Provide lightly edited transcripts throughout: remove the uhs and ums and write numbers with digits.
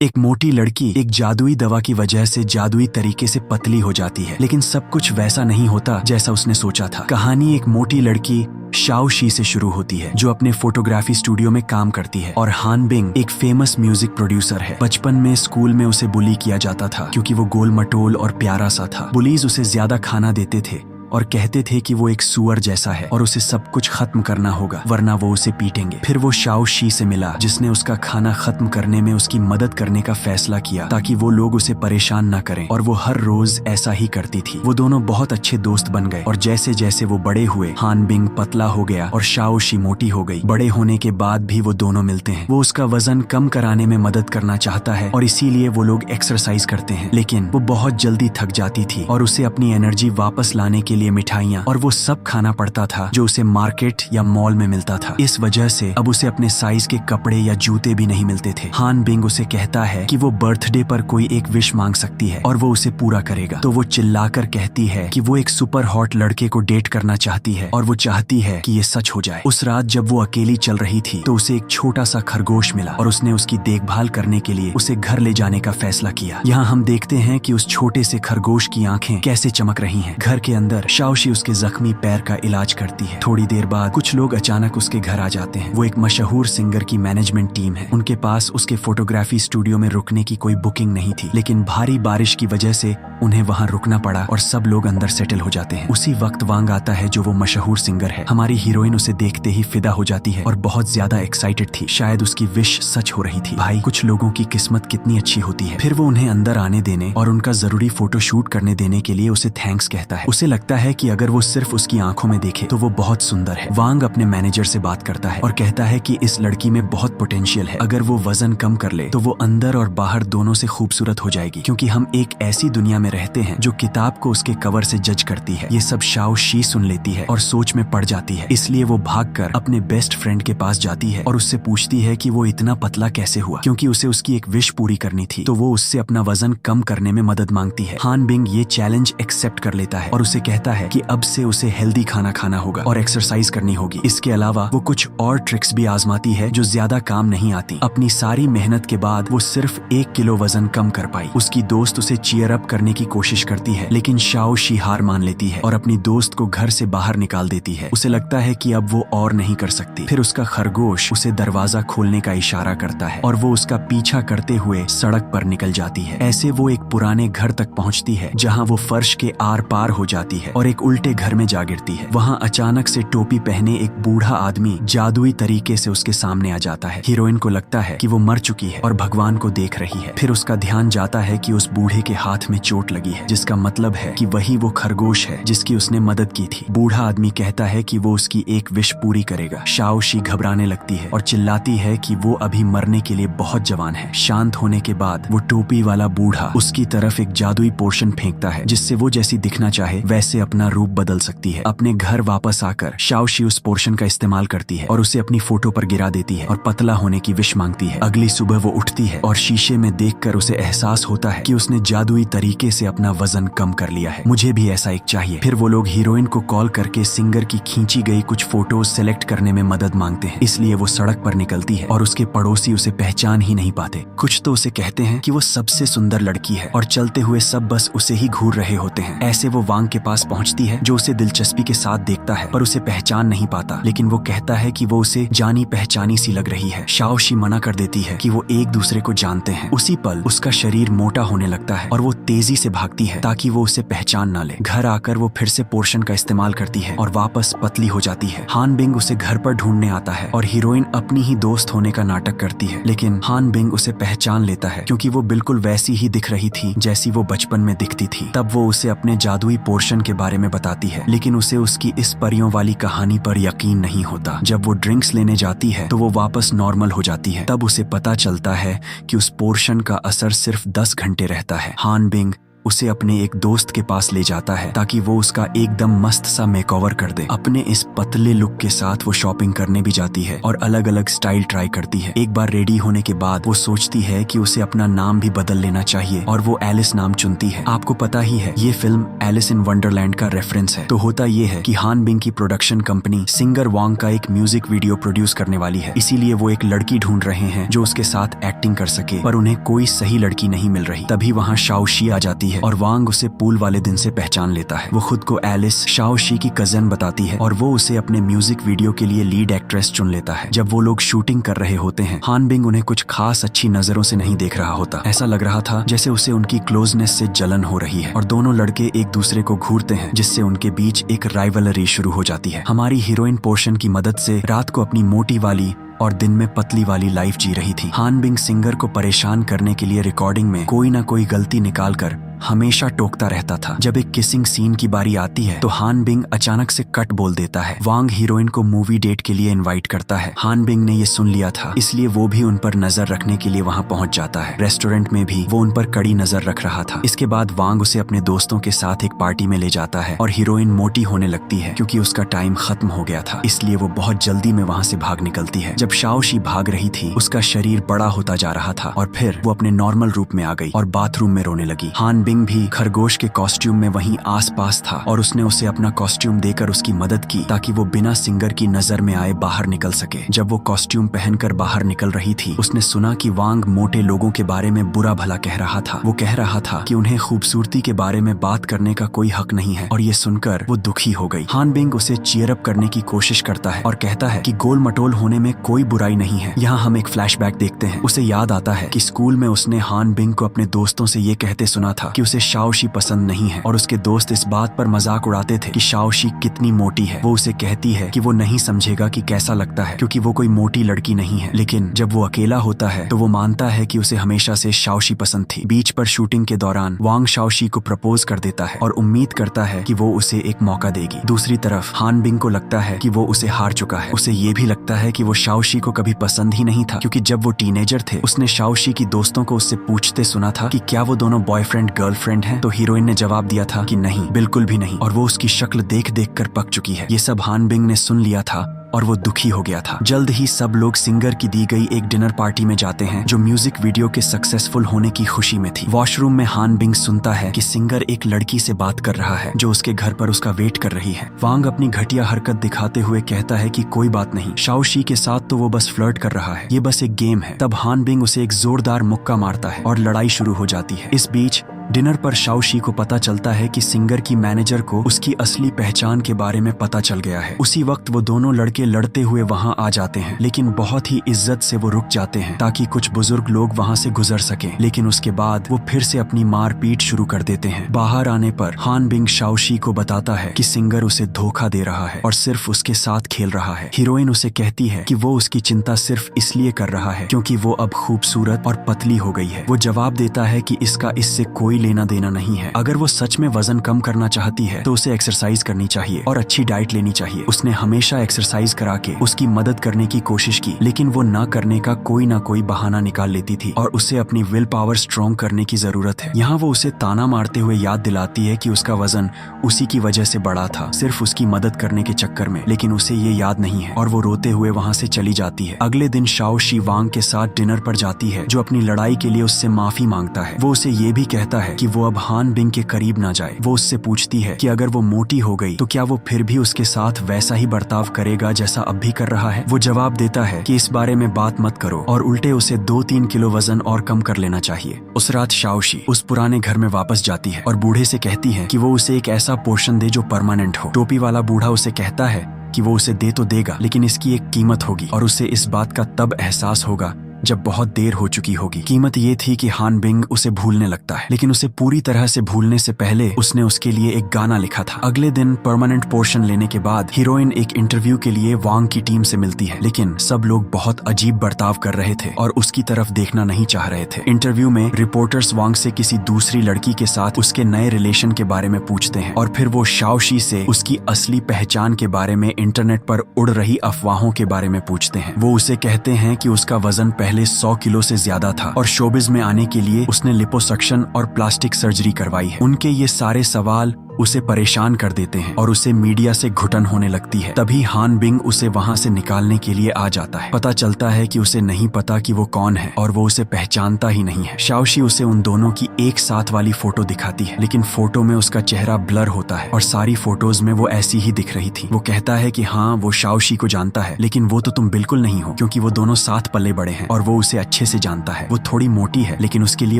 एक मोटी लड़की एक जादुई दवा की वजह से जादुई तरीके से पतली हो जाती है, लेकिन सब कुछ वैसा नहीं होता जैसा उसने सोचा था। कहानी एक मोटी लड़की शाओ शी से शुरू होती है, जो अपने फोटोग्राफी स्टूडियो में काम करती है, और हान बिंग एक फेमस म्यूजिक प्रोड्यूसर है। बचपन में स्कूल में उसे बुली किया जाता था क्योंकि वो गोल मटोल और प्यारा सा था। बुलीज उसे ज्यादा खाना देते थे और कहते थे कि वो एक सुअर जैसा है और उसे सब कुछ खत्म करना होगा वरना वो उसे पीटेंगे। फिर वो शाओ शी से मिला, जिसने उसका खाना खत्म करने में उसकी मदद करने का फैसला किया ताकि वो लोग उसे परेशान न करें, और वो हर रोज ऐसा ही करती थी। वो दोनों बहुत अच्छे दोस्त बन गए, और जैसे जैसे वो बड़े हुए हान बिंग पतला हो गया और शाओ शी मोटी हो गई। बड़े होने के बाद भी वो दोनों मिलते हैं। वो उसका वजन कम कराने में मदद करना चाहता है और इसीलिए वो लोग एक्सरसाइज करते हैं, लेकिन वो बहुत जल्दी थक जाती थी और उसे अपनी एनर्जी वापस लाने के लिए मिठाइयाँ और वो सब खाना पड़ता था जो उसे मार्केट या मॉल में मिलता था। इस वजह से अब उसे अपने साइज के कपड़े या जूते भी नहीं मिलते थे। हान बिंग उसे कहता है कि वो बर्थडे पर कोई एक विश मांग सकती है और वो उसे पूरा करेगा, तो वो चिल्लाकर कहती है कि वो एक सुपर हॉट लड़के को डेट करना चाहती है और वो चाहती है कि ये सच हो जाए। उस रात जब वो अकेली चल रही थी तो उसे एक छोटा सा खरगोश मिला और उसने उसकी देखभाल करने के लिए उसे घर ले जाने का फैसला किया। यहाँ हम देखते हैं कि उस छोटे से खरगोश की आंखें कैसे चमक रही हैं। घर के अंदर शाओ शी उसके जख्मी पैर का इलाज करती है। थोड़ी देर बाद कुछ लोग अचानक उसके घर आ जाते हैं। वो एक मशहूर सिंगर की मैनेजमेंट टीम है। उनके पास उसके फोटोग्राफी स्टूडियो में रुकने की कोई बुकिंग नहीं थी, लेकिन भारी बारिश की वजह से उन्हें वहाँ रुकना पड़ा और सब लोग अंदर सेटल हो जाते हैं। उसी वक्त वांग आता है, जो वो मशहूर सिंगर है। हमारी हीरोइन उसे देखते ही फिदा हो जाती है और बहुत ज्यादा एक्साइटेड थी। शायद उसकी विश सच हो रही थी। भाई, कुछ लोगों की किस्मत कितनी अच्छी होती है। फिर वो उन्हें अंदर आने देने और उनका जरूरी फोटो शूट करने देने के लिए उसे थैंक्स कहता है। उसे लगता है कि अगर वो सिर्फ उसकी आंखों में देखे तो वो बहुत सुंदर है। वांग अपने मैनेजर से बात करता है और कहता है कि इस लड़की में बहुत पोटेंशियल है। अगर वो वजन कम कर ले तो वो अंदर और बाहर दोनों से खूबसूरत हो जाएगी, क्योंकि हम एक ऐसी दुनिया में रहते हैं जो किताब को उसके कवर से जज करती है। ये सब शाओ शी सुन लेती है और सोच में पड़ जाती है। इसलिए वो भागकर अपने बेस्ट फ्रेंड के पास जाती है और उससे पूछती है कि वो इतना पतला कैसे हुआ, क्योंकि उसे उसकी एक विश पूरी करनी थी। तो वो उससे अपना वजन कम करने में मदद मांगती है। हान बिंग ये चैलेंज एक्सेप्ट कर लेता है और उसे कहता है कि अब से उसे हेल्दी खाना खाना होगा और एक्सरसाइज करनी होगी। इसके अलावा वो कुछ और ट्रिक्स भी आजमाती है जो ज्यादा काम नहीं आती। अपनी सारी मेहनत के बाद वो सिर्फ 1 किलो वजन कम कर पाई। उसकी दोस्त उसे चीयर अप करने की कोशिश करती है, लेकिन शाओ शी हार मान लेती है और अपनी दोस्त को घर से बाहर निकाल देती है। उसे लगता है कि अब वो और नहीं कर सकती। फिर उसका खरगोश उसे दरवाजा खोलने का इशारा करता है और वो उसका पीछा करते हुए सड़क पर निकल जाती है। ऐसे वो एक पुराने घर तक पहुंचती है, जहां वो फर्श के आर पार हो जाती है और एक उल्टे घर में जा गिरती है। वहां अचानक से टोपी पहने एक बूढ़ा आदमी जादुई तरीके से उसके सामने आ जाता है। हीरोइन को लगता है कि वो मर चुकी है और भगवान को देख रही है। फिर उसका ध्यान जाता है कि उस बूढ़े के हाथ में चोट लगी है, जिसका मतलब है कि वही वो खरगोश है जिसकी उसने मदद की थी। बूढ़ा आदमी कहता है कि वो उसकी एक विश पूरी करेगा। शाओ शी घबराने लगती है और चिल्लाती है कि वो अभी मरने के लिए बहुत जवान है। शांत होने के बाद वो टोपी वाला बूढ़ा उसकी तरफ एक जादुई पोर्शन फेंकता है, जिससे वो जैसी दिखना चाहे वैसे अपना रूप बदल सकती है। अपने घर वापस आकर शाओ शी उस पोर्शन का इस्तेमाल करती है और उसे अपनी फोटो पर गिरा देती है और पतला होने की विश मांगती है। अगली सुबह वो उठती है और शीशे में देखकर उसे एहसास होता है कि उसने जादुई तरीके से अपना वजन कम कर लिया है। मुझे भी ऐसा एक चाहिए। फिर वो लोग हीरोइन को कॉल करके सिंगर की खींची गई कुछ फोटोज सेलेक्ट करने में मदद मांगते हैं। इसलिए वो सड़क पर निकलती है और उसके पड़ोसी उसे पहचान ही नहीं पाते। कुछ तो उसे कहते हैं कि वो सबसे सुंदर लड़की है और चलते हुए सब बस उसे ही घूर रहे होते हैं। ऐसे वो वांग के पास पहुंचती है, जो उसे दिलचस्पी के साथ देखता है पर उसे पहचान नहीं पाता, लेकिन वो कहता है कि वो उसे जानी पहचानी सी लग रही है। शाओ शी मना कर देती है कि वो एक दूसरे को जानते हैं। उसी पल उसका शरीर मोटा होने लगता है और वो तेजी से भागती है ताकि वो उसे पहचान ना ले। घर आकर वो फिर से पोर्शन का इस्तेमाल करती है और वापस पतली हो जाती है। हान बिंग उसे घर पर ढूंढने आता है और हीरोइन अपनी ही दोस्त होने का नाटक करती है, लेकिन हान बिंग उसे पहचान लेता है क्योंकि वो बिल्कुल वैसी ही दिख रही थी जैसी वो बचपन में दिखती थी। तब वो उसे अपने जादुई पोर्शन के बारे में बताती है, लेकिन उसे उसकी इस परियों वाली कहानी पर यकीन नहीं होता। जब वो ड्रिंक्स लेने जाती है तो वो वापस नॉर्मल हो जाती है। तब उसे पता चलता है कि उस पोर्शन का असर सिर्फ 10 घंटे रहता है। हान बिंग उसे अपने एक दोस्त के पास ले जाता है ताकि वो उसका एकदम मस्त सा मेकओवर कर दे। अपने इस पतले लुक के साथ वो शॉपिंग करने भी जाती है और अलग अलग स्टाइल ट्राई करती है। एक बार रेडी होने के बाद वो सोचती है कि उसे अपना नाम भी बदल लेना चाहिए और वो एलिस नाम चुनती है। आपको पता ही है ये फिल्म एलिस इन वंडरलैंड का रेफरेंस है। तो होता ये है कि हान बिंग की प्रोडक्शन कंपनी सिंगर वांग का एक म्यूजिक वीडियो प्रोड्यूस करने वाली है, इसीलिए वो एक लड़की ढूंढ रहे हैं जो उसके साथ एक्टिंग कर सके, पर उन्हें कोई सही लड़की नहीं मिल रही। तभी वहाँ शाओ शी आ जाती है और वांग उसे पूल वाले दिन से पहचान लेता है। वो खुद को एलिस शाओ शी की कजन बताती है और वो उसे अपने म्यूजिक वीडियो के लिए लीड एक्ट्रेस चुन लेता है। जब वो लोग शूटिंग कर रहे होते हैं, हान बिंग उन्हें कुछ खास अच्छी नजरों से नहीं देख रहा होता। ऐसा लग रहा था जैसे उसे उनकी क्लोजनेस से जलन हो रही है और दोनों लड़के एक दूसरे को घूरते हैं, जिससे उनके बीच एक राइवलरी शुरू हो जाती है। हमारी हीरोइन पोर्शन की मदद से रात को अपनी मोटी वाली और दिन में पतली वाली लाइफ जी रही थी। हान बिंग सिंगर को परेशान करने के लिए रिकॉर्डिंग में कोई ना कोई गलती निकालकर हमेशा टोकता रहता था। जब एक किसिंग सीन की बारी आती है तो हान बिंग अचानक से कट बोल देता है। वांग हीरोइन को मूवी डेट के लिए इनवाइट करता है। हान बिंग ने ये सुन लिया था, इसलिए वो भी उन पर नजर रखने के लिए वहाँ पहुँच जाता है। रेस्टोरेंट में भी वो उन पर कड़ी नजर रख रहा था। इसके बाद वांग उसे अपने दोस्तों के साथ एक पार्टी में ले जाता है और हीरोइन मोटी होने लगती है क्योंकि उसका टाइम खत्म हो गया था, इसलिए वो बहुत जल्दी में वहाँ से भाग निकलती है। जब शाओ शी भाग रही थी, उसका शरीर बड़ा होता जा रहा था और फिर वो अपने नॉर्मल रूप में आ गई और बाथरूम में रोने लगी। हान बिंग भी खरगोश के कॉस्ट्यूम में वहीं आसपास था और उसने उसे अपना कॉस्ट्यूम देकर उसकी मदद की ताकि वो बिना सिंगर की नजर में आए बाहर निकल सके। जब वो कॉस्ट्यूम पहनकर बाहर निकल रही थी, उसने सुना कि वांग मोटे लोगों के बारे में बुरा भला कह रहा था। वो कह रहा था कि उन्हें खूबसूरती के बारे में बात करने का कोई हक नहीं है और ये सुनकर वो दुखी हो गई। हान बिंग उसे चीयर अप करने की कोशिश करता है और कहता है कि गोल मटोल होने में कोई बुराई नहीं है। यहाँ हम एक फ्लैशबैक देखते हैं। उसे याद आता है कि स्कूल में उसने हान बिंग को अपने दोस्तों से ये कहते सुना था कि उसे शाओ शी पसंद नहीं है और उसके दोस्त इस बात पर मजाक उड़ाते थे कि शाओ शी कितनी मोटी है। वो उसे कहती है कि वो नहीं समझेगा कि कैसा लगता है क्योंकि वो कोई मोटी लड़की नहीं है, लेकिन जब वो अकेला होता है तो वो मानता है कि उसे हमेशा से शाओ शी पसंद थी। बीच पर शूटिंग के दौरान वांग शाओ शी को प्रपोज कर देता है और उम्मीद करता है कि वो उसे एक मौका देगी। दूसरी तरफ हान बिंग को लगता है कि वो उसे हार चुका है। उसे ये भी लगता है कि वो शाओ शी को कभी पसंद ही नहीं था क्योंकि जब वो टीनेजर थे उसने शाओ शी की दोस्तों को उससे पूछते सुना था कि क्या वो दोनों बॉयफ्रेंड गर्लफ्रेंड हैं, तो हीरोइन ने जवाब दिया था कि नहीं, बिल्कुल भी नहीं, और वो उसकी शक्ल देख देख कर पक चुकी है। ये सब हान बिंग ने सुन लिया था और वो दुखी हो गया था। जल्द ही सब लोग सिंगर की दी गई एक डिनर पार्टी में जाते हैं जो म्यूजिक वीडियो के सक्सेसफुल होने की खुशी में थी। वॉशरूम में हान बिंग सुनता है कि सिंगर एक लड़की से बात कर रहा है जो उसके घर पर उसका वेट कर रही है। वांग अपनी घटिया हरकत दिखाते हुए कहता है कि कोई बात नहीं, शाओ शी के साथ तो वो बस फ्लर्ट कर रहा है, ये बस एक गेम है। तब हान बिंग उसे एक जोरदार मुक्का मारता है और लड़ाई शुरू हो जाती है। इस बीच डिनर पर शाओ शी को पता चलता है कि सिंगर की मैनेजर को उसकी असली पहचान के बारे में पता चल गया है। उसी वक्त वो दोनों लड़के लड़ते हुए वहां आ जाते हैं, लेकिन बहुत ही इज्जत से वो रुक जाते हैं ताकि कुछ बुजुर्ग लोग वहां से गुजर सकें। लेकिन उसके बाद वो फिर से अपनी मारपीट शुरू कर देते हैं। बाहर आने पर हान बिंग शाओ शी को बताता है कि सिंगर उसे धोखा दे रहा है और सिर्फ उसके साथ खेल रहा है। हीरोइन उसे कहती है कि वो उसकी चिंता सिर्फ इसलिए कर रहा है क्योंकि वो अब खूबसूरत और पतली हो गई है। वो जवाब देता है कि इसका इससे कोई लेना देना नहीं है। अगर वो सच में वजन कम करना चाहती है तो उसे एक्सरसाइज करनी चाहिए और अच्छी डाइट लेनी चाहिए। उसने हमेशा एक्सरसाइज करा के उसकी मदद करने की कोशिश की, लेकिन वो ना करने का कोई ना कोई बहाना निकाल लेती थी और उसे अपनी विल पावर स्ट्रॉन्ग करने की जरूरत है। यहाँ वो उसे ताना मारते हुए याद दिलाती है कि उसका वजन उसी की वजह से बढ़ा था, सिर्फ उसकी मदद करने के चक्कर में, लेकिन उसे ये याद नहीं है और वो रोते हुए वहाँ से चली जाती है। अगले दिन शाओ शी वांग के साथ डिनर पर जाती है जो अपनी लड़ाई के लिए उससे माफी मांगता है। वो उसे ये भी कहता है कि वो अब हान बिंग के करीब ना जाए। वो उससे पूछती है कि अगर वो मोटी हो गई तो क्या वो फिर भी उसके साथ वैसा ही बर्ताव करेगा जैसा अब भी कर रहा है। वो जवाब देता है कि इस बारे में बात मत करो और उल्टे उसे 2-3 किलो वजन और कम कर लेना चाहिए। उस रात शाओ शी उस पुराने घर में वापस जाती है और बूढ़े से कहती है कि वो उसे एक ऐसा पोर्शन दे जो परमानेंट हो। टोपी वाला बूढ़ा उसे कहता है कि वो उसे दे तो देगा, लेकिन इसकी एक कीमत होगी और उसे इस बात का तब एहसास होगा जब बहुत देर हो चुकी होगी। कीमत ये थी कि हान बिंग उसे भूलने लगता है, लेकिन उसे पूरी तरह से भूलने से पहले उसने उसके लिए एक गाना लिखा था। अगले दिन परमानेंट पोर्शन लेने के बाद हीरोइन एक इंटरव्यू के लिए वांग की टीम से मिलती है, लेकिन सब लोग बहुत अजीब बर्ताव कर रहे थे और उसकी तरफ देखना नहीं चाह रहे थे। इंटरव्यू में रिपोर्टर्स वांग से किसी दूसरी लड़की के साथ उसके नए रिलेशन के बारे में पूछते हैं और फिर वो शाओ शी से उसकी असली पहचान के बारे में इंटरनेट पर उड़ रही अफवाहों के बारे में पूछते हैं। वो उसे कहते हैं कि उसका वजन पहले पहले 100 किलो से ज्यादा था और शोबिज में आने के लिए उसने लिपोसक्शन और प्लास्टिक सर्जरी करवाई है। उनके ये सारे सवाल उसे परेशान कर देते हैं और उसे मीडिया से घुटन होने लगती है। तभी हान बिंग उसे वहां से निकालने के लिए आ जाता है। पता चलता है कि उसे नहीं पता कि वो कौन है और वो उसे पहचानता ही नहीं है। शाओशी उसे उन दोनों की एक साथ वाली फोटो दिखाती है, लेकिन फोटो में उसका चेहरा ब्लर होता है और सारी फोटोज में वो ऐसी ही दिख रही थी। वो कहता है कि हाँ, वो शाओशी को जानता है, लेकिन वो तो तुम बिल्कुल नहीं हो, क्योंकि वो दोनों साथ पले बड़े हैं और वो उसे अच्छे से जानता है। वो थोड़ी मोटी है, लेकिन उसके लिए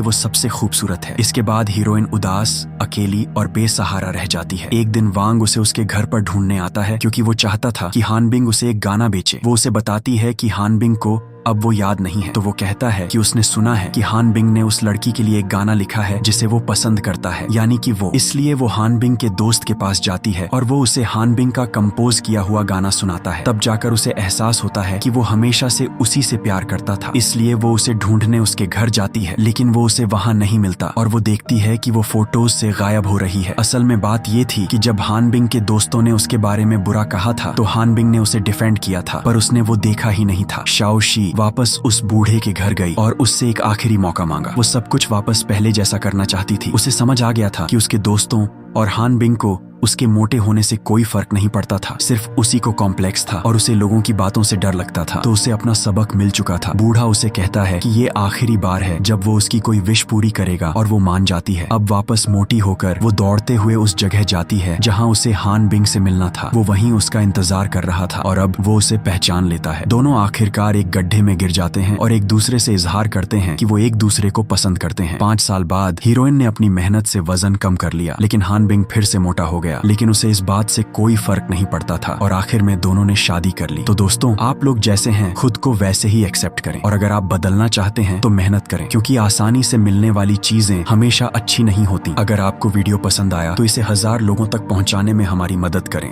वो सबसे खूबसूरत है। इसके बाद हीरोइन उदास, अकेली और बेसहारा रह जाती है। एक दिन वांग उसे उसके घर पर ढूंढने आता है, क्योंकि वो चाहता था कि हान बिंग उसे एक गाना बेचे। वो उसे बताती है कि हान बिंग को अब वो याद नहीं है, तो वो कहता है कि उसने सुना है कि हान बिंग ने उस लड़की के लिए एक गाना लिखा है जिसे वो पसंद करता है, यानी कि वो। इसलिए वो हान बिंग के दोस्त के पास जाती है और वो उसे हान बिंग का कंपोज किया हुआ गाना सुनाता है। तब जाकर उसे एहसास होता है कि वो हमेशा से उसी से प्यार करता था। इसलिए वो उसे ढूंढने उसके घर जाती है, लेकिन वो उसे वहां नहीं मिलता और वो देखती है कि वो फोटोज से गायब हो रही है। असल में बात ये थी कि जब हान बिंग के दोस्तों ने उसके बारे में बुरा कहा था, तो हान बिंग ने उसे डिफेंड किया था, पर उसने वो देखा ही नहीं था। शाओशी वापस उस बूढ़े के घर गई और उससे एक आखिरी मौका मांगा। वो सब कुछ वापस पहले जैसा करना चाहती थी। उसे समझ आ गया था कि उसके दोस्तों और हान बिंग को उसके मोटे होने से कोई फर्क नहीं पड़ता था, सिर्फ उसी को कॉम्प्लेक्स था और उसे लोगों की बातों से डर लगता था। तो उसे अपना सबक मिल चुका था। बूढ़ा उसे कहता है कि ये आखिरी बार है जब वो उसकी कोई विश पूरी करेगा और वो मान जाती है। अब वापस मोटी होकर वो दौड़ते हुए उस जगह जाती है जहाँ उसे हान बिंग से मिलना था। वो वहीं उसका इंतजार कर रहा था और अब वो उसे पहचान लेता है। दोनों आखिरकार एक गड्ढे में गिर जाते हैं और एक दूसरे से इजहार करते हैं कि वो एक दूसरे को पसंद करते हैं। 5 साल बाद हीरोइन ने अपनी मेहनत से वजन कम कर लिया, लेकिन हान बिंग फिर से मोटा हो गया, लेकिन उसे इस बात से कोई फर्क नहीं पड़ता था और आखिर में दोनों ने शादी कर ली। तो दोस्तों, आप लोग जैसे हैं खुद को वैसे ही एक्सेप्ट करें और अगर आप बदलना चाहते हैं तो मेहनत करें, क्योंकि आसानी से मिलने वाली चीजें हमेशा अच्छी नहीं होती। अगर आपको वीडियो पसंद आया तो इसे 1000 लोगों तक पहुंचाने में हमारी मदद करें।